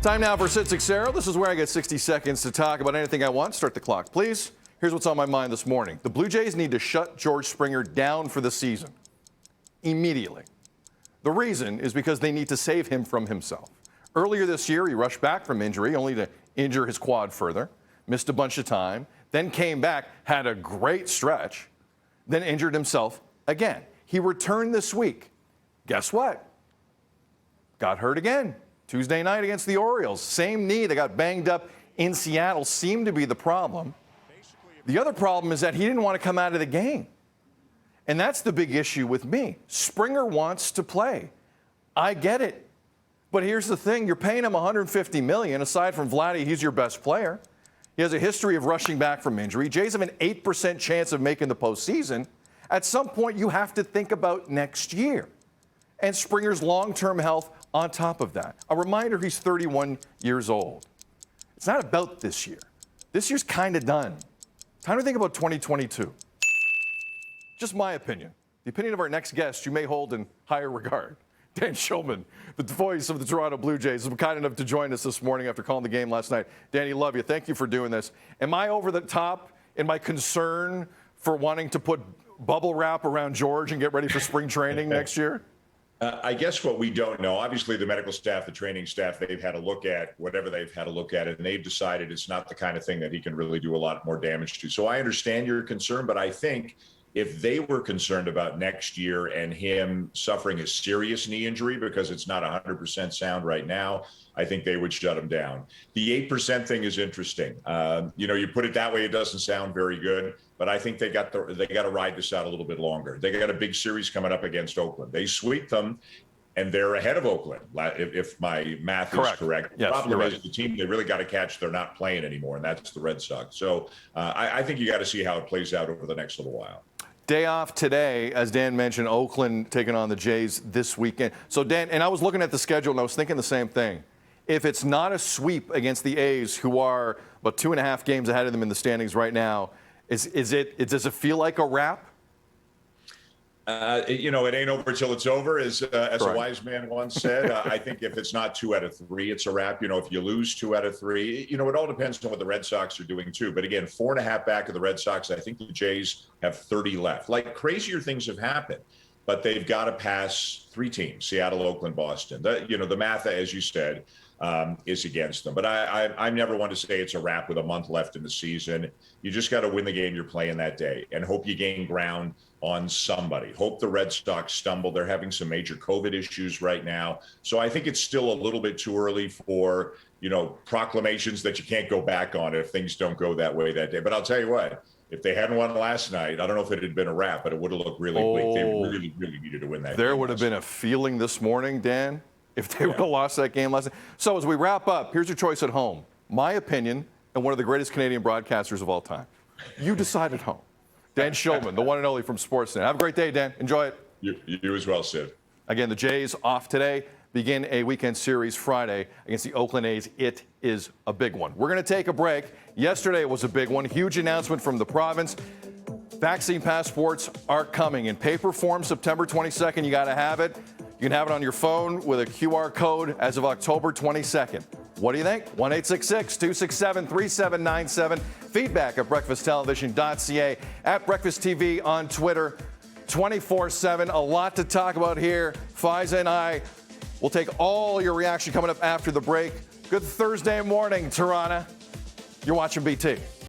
Time now for Sit Sixero. This is where I get 60 seconds to talk about anything I want. Start the clock, please. Here's what's on my mind this morning. The Blue Jays need to shut George Springer down for the season immediately. The reason is because they need to save him from himself. Earlier this year, he rushed back from injury only to injure his quad further, missed a bunch of time, then came back, had a great stretch, then injured himself again. He returned this week. Guess what? Got hurt again. Tuesday night against the Orioles. Same knee that got banged up in Seattle seemed to be the problem. The other problem is that he didn't want to come out of the game. And that's the big issue with me. Springer wants to play. I get it. But here's the thing. You're paying him $150 million. Aside from Vladdy, he's your best player. He has a history of rushing back from injury. Jays have an 8% chance of making the postseason. At some point, you have to think about next year. And Springer's long-term health on top of that. A reminder, he's 31 years old. It's not about this year. This year's kind of done. Time to think about 2022. Just my opinion. The opinion of our next guest you may hold in higher regard. Dan Shulman, the voice of the Toronto Blue Jays, is kind enough to join us this morning after calling the game last night. Danny, love you. Thank you for doing this. Am I over the top in my concern for wanting to put bubble wrap around George and get ready for spring training next year? I guess what we don't know, obviously the medical staff, the training staff, they've had a look at whatever they've had a look at it, and they've decided it's not the kind of thing that he can really do a lot more damage to. So I understand your concern, but I think if they were concerned about next year and him suffering a serious knee injury because it's not 100% sound right now, I think they would shut him down. The 8% thing is interesting. You put it that way, it doesn't sound very good, but I think they got to ride this out a little bit longer. They got a big series coming up against Oakland. They sweep them, and they're ahead of Oakland, if my math is correct. Yes, the problem is right. the team they really got to catch, they're not playing anymore, and that's the Red Sox. So I think you got to see how it plays out over the next little while. Day off today, as Dan mentioned, Oakland taking on the Jays this weekend. So, Dan, and I was looking at the schedule, and I was thinking the same thing. If it's not a sweep against the A's, who are about 2.5 games ahead of them in the standings right now, does it feel like a wrap? It ain't over till it's over, as a wise man once said. I think if it's not 2 out of 3, it's a wrap. If you lose 2 out of 3, it all depends on what the Red Sox are doing too. But again, 4.5 back of the Red Sox. I think the Jays have 30 left. Like, crazier things have happened, but they've got to pass 3 teams: Seattle, Oakland, Boston. The math, as you said, is against them. But I never want to say it's a wrap with a month left in the season. You just got to win the game you're playing that day and hope you gain ground on somebody. Hope the Red Sox stumble. They're having some major COVID issues right now. So I think it's still a little bit too early for, proclamations that you can't go back on if things don't go that way that day. But I'll tell you what, if they hadn't won last night, I don't know if it had been a wrap, but it would have looked really bleak. They really, really needed to win that game. There would have been a feeling this morning, Dan, if they would have lost that game last night. So as we wrap up, here's your choice at home. My opinion, and one of the greatest Canadian broadcasters of all time. You decide at home. Dan Shulman, the one and only from Sportsnet. Have a great day, Dan. Enjoy it. You as well, Sid. Again, the Jays off today, begin a weekend series Friday against the Oakland A's. It is a big one. We're going to take a break. Yesterday was a big one. Huge announcement from the province. Vaccine passports are coming in paper form September 22nd. You got to have it. You can have it on your phone with a QR code as of October 22nd. What do you think? 1-866-267-3797. Feedback at breakfasttelevision.ca, at Breakfast TV on Twitter, 24/7. A lot to talk about here. Faiza and I will take all your reaction coming up after the break. Good Thursday morning, Toronto. You're watching BT.